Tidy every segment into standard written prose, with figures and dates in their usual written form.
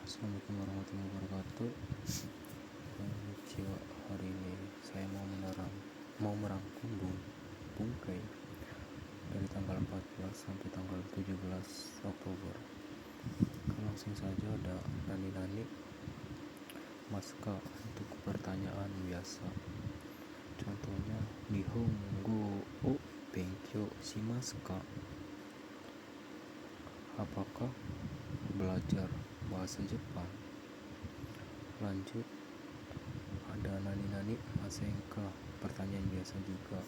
Assalamualaikum warahmatullahi wabarakatuh. Konnichiwa. Hari ini saya mau merangkum bungkai dari tanggal 14 sampai tanggal 17 Oktober. Langsung saja, ada nani maska untuk pertanyaan biasa. Contohnya, Nihongo o benkyou shimasu ka? Apakah belajar bahasa Jepang? Lanjut, ada nani masenka, pertanyaan biasa juga.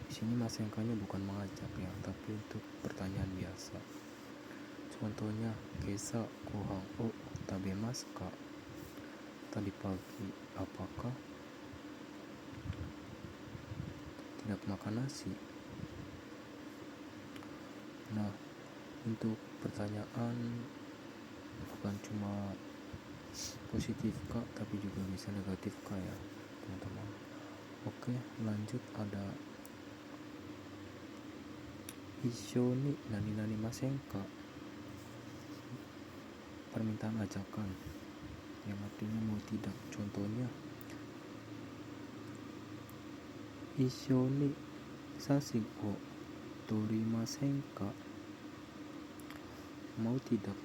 Di sini masenkanya bukan mengajak ya, tapi untuk pertanyaan biasa. Contohnya, Kesa gohan o tabemasu ka? Tadi pagi apakah tidak makan nasi? Nah, untuk pertanyaan bukan cuma positif kak, tapi juga bisa negatif kak ya teman-teman. Oke, lanjut, ada Issho ni nani masenka, permintaan ajakan yang artinya mau tidak. Contohnya, Issho ni sashi o torimasenka, mau tidak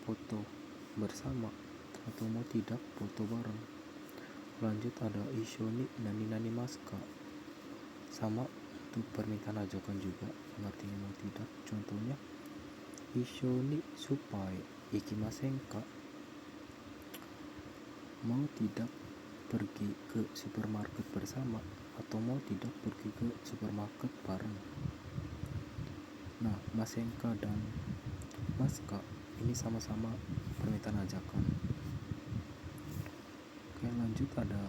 foto bersama atau mau tidak foto bareng. Lanjut, ada Issho ni nani maska, sama untuk permintaan ajakan juga yang artinya mau tidak. Contohnya, Issho ni supai ikimasenka, mau tidak pergi ke supermarket bersama atau mau tidak pergi ke supermarket bareng. Nah, masenka dan maska ini sama-sama permintaan ajakan. Oke, lanjut, ada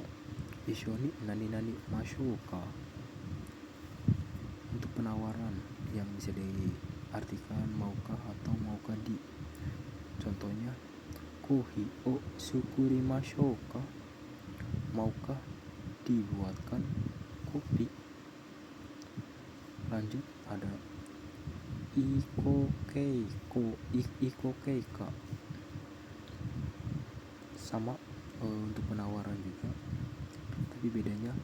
Issho ni nani mashou ka, untuk penawaran yang bisa diartikan maukah atau maukah di. Contohnya, kohi o sukurimashou ka, maukah dibuatkan kopi. Lanjut, ada ikokei ka, sama untuk penawaran juga, tapi bedanya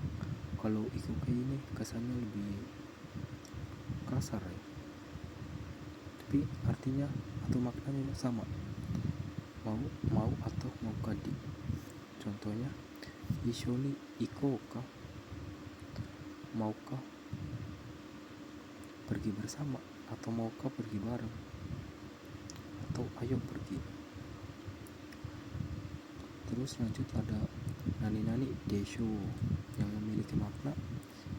kalau ikokei ini kesannya lebih kasar ya, tapi artinya atau maknanya sama, mau atau maukah di. Contohnya, Issho ni ikou ka, maukah pergi bersama atau maukah pergi bareng, atau ayo pergi. Terus lanjut, ada nani desho yang memiliki makna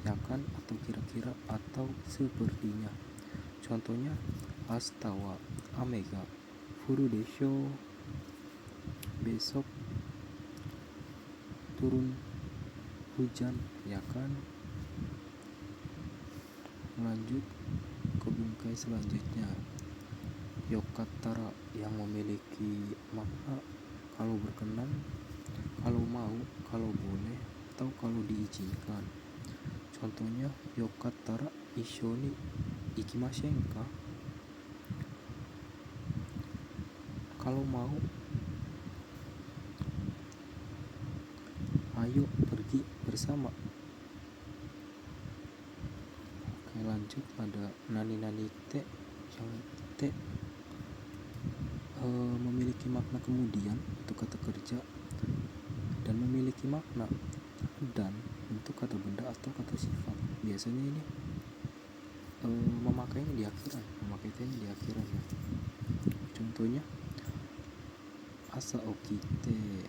ya kan, atau kira-kira, atau sepertinya. Contohnya, ashita wa ame ga furu desho, besok turun hujan ya kan. Lanjut ke bungkai selanjutnya, yokattara yang memiliki makna kalau berkenan, kalau mau, kalau boleh, atau kalau diizinkan. Contohnya, yokattara issho ni ikimasenka, kalau mau ayo pergi bersama. Oke, lanjut, ada nani te yang te memiliki makna kemudian untuk kata kerja, dan memiliki makna dan untuk kata benda atau kata sifat. Biasanya ini memakainya di akhiran ya. Contohnya, asa okite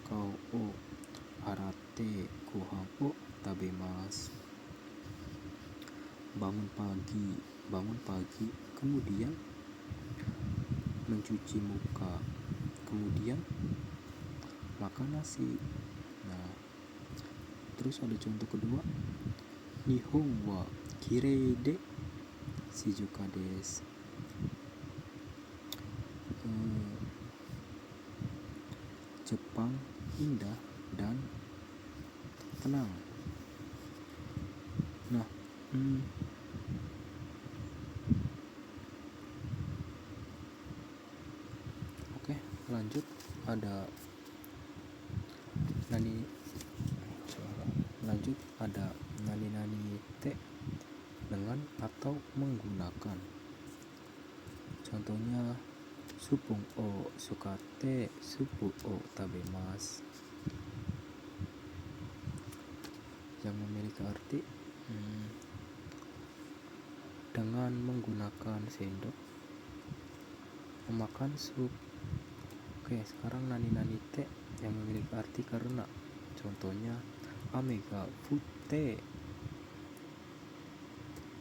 kau o arate gohan o tabemasu, bangun pagi kemudian mencuci muka, kemudian makan nasi. Nah, terus ada contoh kedua, Nihon wa kirei de shizuka desu, Jepang indah dan tenang. Nah, oke, Lanjut ada nani lanjut ada nani-nani te dengan atau menggunakan. Contohnya supung o suka te, supu o tabemasu. Yang memiliki arti dengan menggunakan sendok memakan sup. Oke, sekarang nani-nani te yang memiliki arti karena. Contohnya amega fute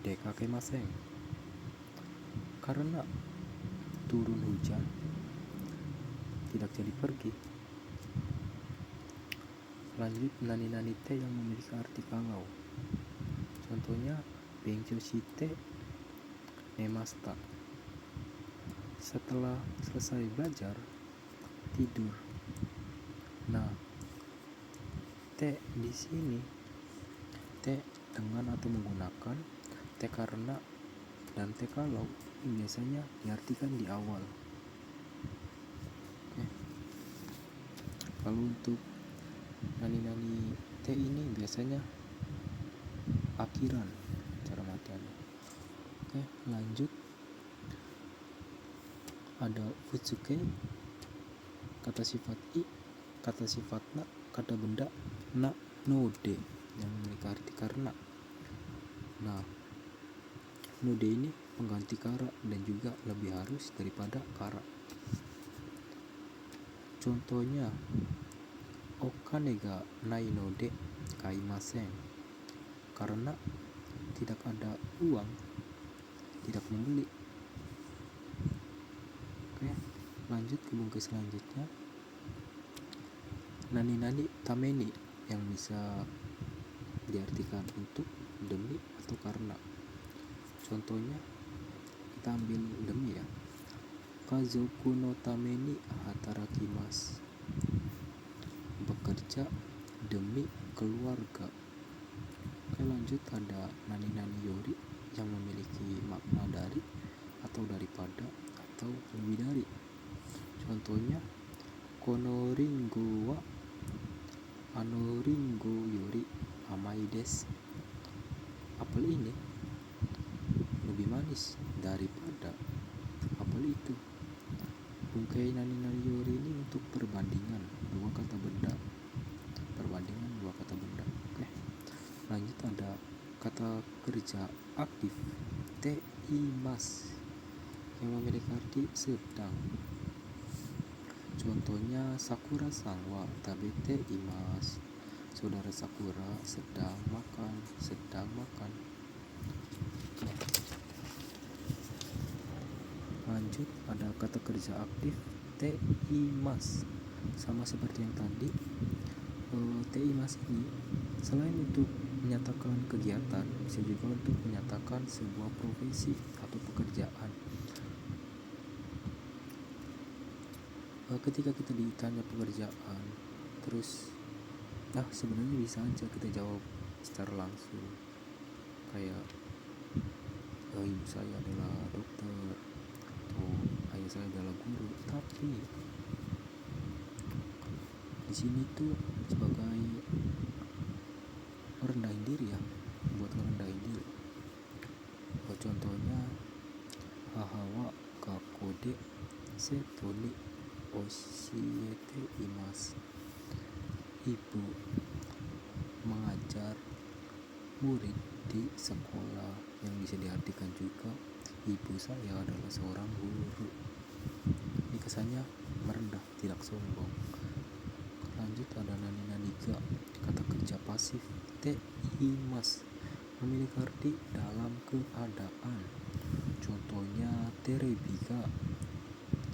dekakemasen, karena turun hujan tidak jadi pergi. Lanjut nani-nani te yang memiliki arti kalau. Contohnya benkyo shite nemasta, setelah selesai belajar tidur. Nah, te di sini te dengan atau menggunakan, te karena dan te kalau biasanya diartikan di awal. Oke. Kalau untuk nani-nani te ini biasanya akhiran cara matiannya. Oke, lanjut ada futsuke, kata sifat i, kata sifat na, kata benda na, node yang memiliki arti karena. Nah, node ini pengganti kara dan juga lebih halus daripada kara. Contohnya okane ga nai node kaimasen, karena tidak ada uang, tidak membeli. Oke, lanjut ke bungkus selanjutnya. Nani-nani tameni yang bisa diartikan untuk, demi, atau karena. Contohnya kita ambil demi ya. Kazoku no tameni hatarakimasu, bekerja demi keluarga. Oke, lanjut ada nani-nani yori yang memiliki makna dari atau daripada atau lebih dari. Contohnya kono ringo wa ano ringo yori amai desu, apel ini lebih manis daripada apel itu. Bungkai nani-nani yori ini untuk perbandingan dua kata benda. Perbandingan dua kata benda. Oke. Lanjut ada kata kerja aktif te imas yang memiliki arti sedang. Contohnya Sakura sang wa tabete imasu, saudara Sakura sedang makan. Lanjut ada kata kerja aktif te imasu, sama seperti yang tadi. Te imasu ini selain untuk menyatakan kegiatan, bisa juga untuk menyatakan sebuah profesi atau pekerjaan. Ketika kita ditanya pekerjaan, terus sebenarnya bisa aja kita jawab secara langsung, kayak ibu saya adalah dokter atau ayah saya adalah guru. Tapi di sini tuh sebagai merendahin diri ya, buat merendahin diri. Contohnya hahawa kakode setoni oshiete imasu, ibu mengajar murid di sekolah, yang bisa diartikan juga ibu saya adalah seorang guru. Ini kesannya merendah, tidak sombong. Lanjut ada nani-nani ga, kata kerja pasif te imas, memiliki arti dalam keadaan. Contohnya terebi ga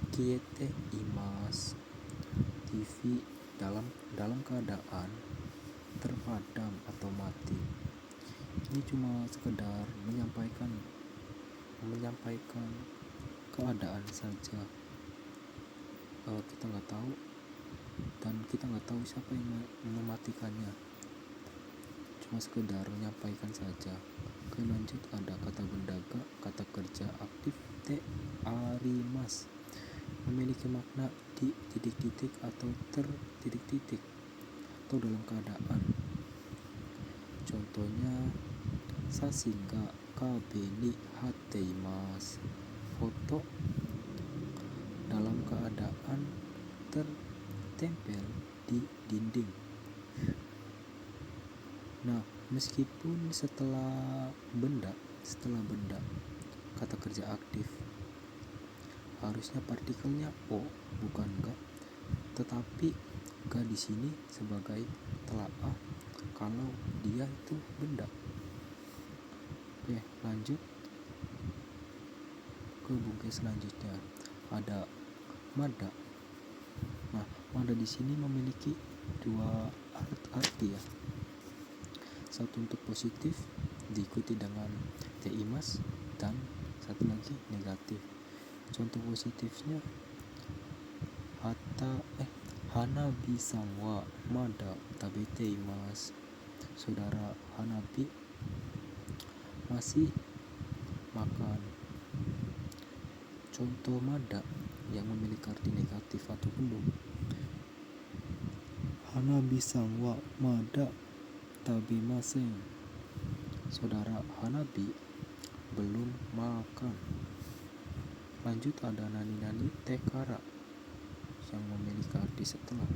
kiete imas, TV dalam keadaan terpadam atau mati. Ini cuma sekedar menyampaikan keadaan saja. Kita nggak tahu, dan kita nggak tahu siapa yang mematikannya, cuma sekedar menyampaikan saja. Oke, lanjut ada kata benda ga, kata kerja aktif te arimas memiliki makna di titik-titik atau titik-titik atau dalam keadaan. Contohnya sasinga kabe ni hateimasu, foto dalam keadaan tertempel di dinding. Nah, meskipun setelah benda kata kerja aktif, harusnya partikelnya o, bukan ga, tetapi ga di sini sebagai telaah kalau dia itu benda. Oke, lanjut ke bungkus selanjutnya. Ada mada. Nah, mada di sini memiliki dua arti ya. Satu untuk positif diikuti dengan teimas, dan satu lagi negatif. Contoh positifnya Hanabi san wa mada tabeteimasu. Saudara Hanabi masih makan. Contoh mada yang memiliki arti negatif atau belum. Hanabi san wa mada tabemasen. Saudara Hanabi belum makan. Lanjut ada nani-nani tekara yang memiliki arti setelah.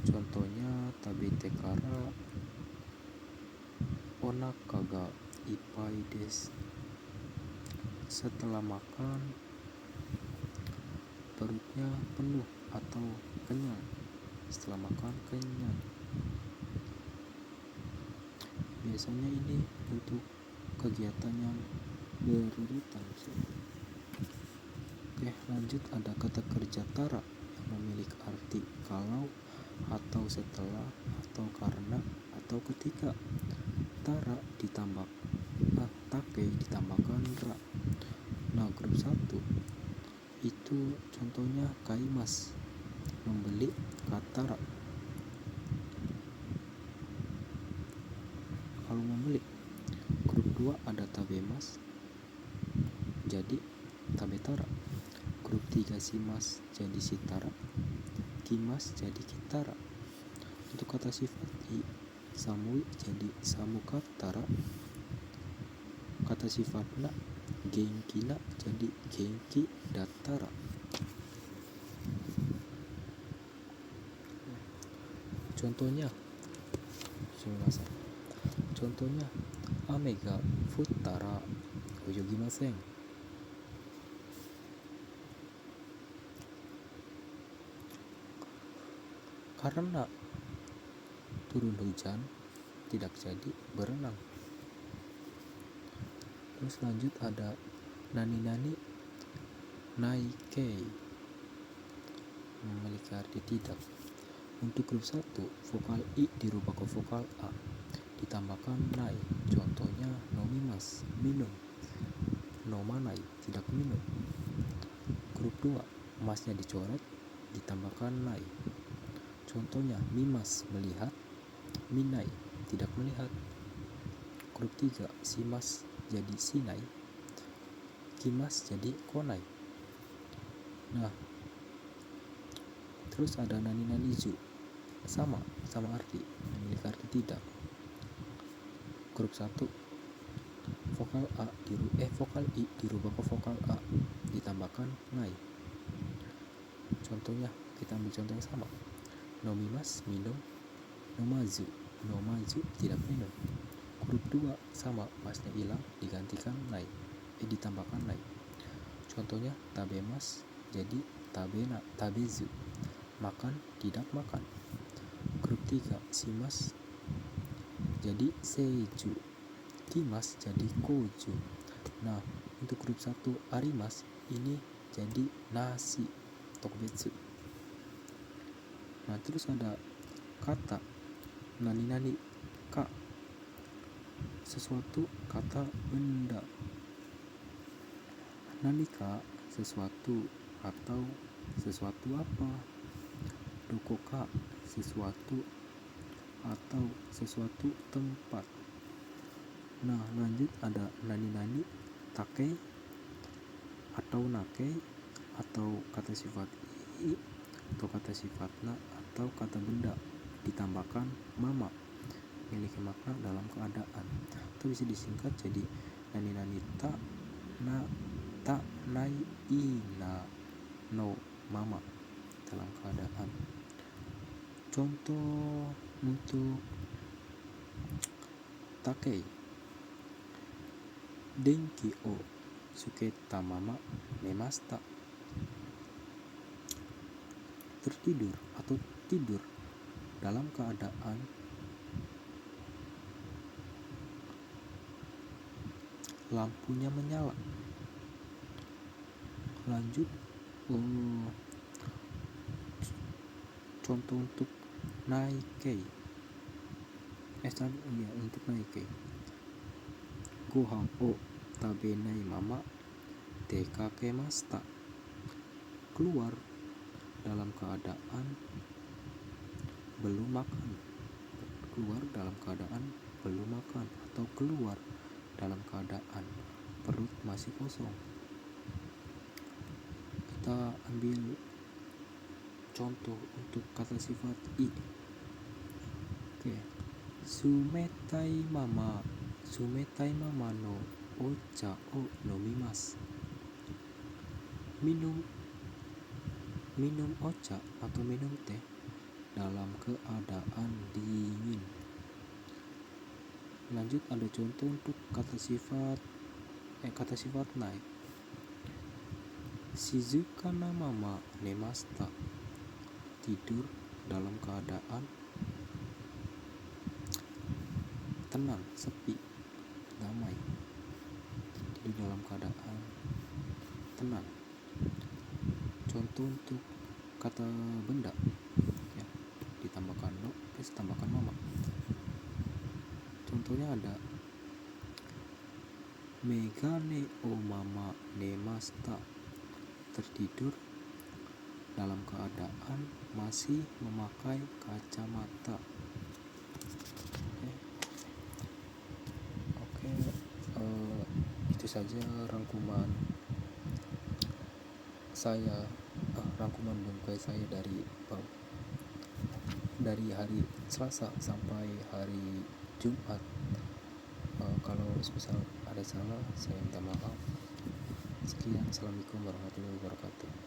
Contohnya tabe tekara onaka ga ippai desu. Setelah makan perutnya penuh atau kenyang. Setelah makan kenyang. Biasanya ini untuk kegiatan yang berurutan. Oke, lanjut ada kata kerja tara yang memiliki arti kalau, atau setelah, atau karena, atau ketika. Tara ditambah take ditambahkan ra. Nah, grup 1 itu contohnya kaimas, membeli katara. Kalau membeli. Grup 2 ada tabemas, jadi tabetara. Grup 3 simas jadi sitara, kimas jadi kitara. Untuk kata sifat i, samui jadi samukatara. Kata sifat na, genkina jadi genki dattara. Contohnya ame ga futtara oyogimasen. Karena turun hujan tidak jadi berenang. Terus lanjut ada nani-nani naikei, memiliki arti tidak. Untuk grup 1 vokal i dirubah ke vokal a, ditambahkan nai. Contohnya nomimas, minum. Nomanai, tidak minum. Grup 2 masnya dicoret, ditambahkan nai. Contohnya mimas, melihat. Minai, tidak melihat. Grup 3 simas jadi sinai, kimas jadi konai. Nah, terus ada nani-nani zu, sama arti, memiliki arti tidak. Grup 1 vokal i dirubah ke vokal a, ditambahkan nai. Contohnya kita ambil contoh yang sama. Nomimas, minum. Nomaju tidak minum. Grup 2 sama, masnya hilang, digantikan nai, ditambahkan nai. Contohnya tabemas jadi tabezu, makan tidak makan. Grup 3 simas jadi seiju, kimas jadi koju. Nah, untuk grup 1 arimas ini jadi nasi, tokbetsu. Nah, terus ada kata nani-nani ka, sesuatu, kata, benda. Nanika sesuatu atau sesuatu apa. Dokoka sesuatu atau sesuatu tempat. Nah, lanjut ada nani-nani take atau nake atau kata sifat i atau kata sifatna atau kata benda ditambahkan mama memiliki makna dalam keadaan atau bisa disingkat jadi nani nani ta nai ina no mama dalam keadaan. Contoh untuk takei denki o suketa mama nemasta, tertidur atau tidur dalam keadaan lampunya menyala. Lanjut, contoh untuk naikei. Untuk naikei. Gohan o tabenai mama dekakemashita. Keluar dalam keadaan belum makan. Keluar dalam keadaan belum makan atau keluar dalam keadaan perut masih kosong. Kita ambil contoh untuk kata sifat i. Sumetai mama no ocha o nomimasu. Minum ocha atau minum teh dalam keadaan dingin. Lanjut, ada contoh untuk kata sifat naik. Shizuka na mama nemashita. Tidur dalam keadaan tenang, sepi, damai. Tidur dalam keadaan tenang. Contoh untuk kata benda ya, ditambahkan no plus tambahkan mama. Contohnya ada megane o mama nemashita. Tertidur dalam keadaan masih memakai kacamata. Oke, itu saja rangkuman bingkai saya dari hari Selasa sampai hari Jumat. Kalau misal ada salah, saya minta maaf. Sekian, assalamualaikum warahmatullahi wabarakatuh.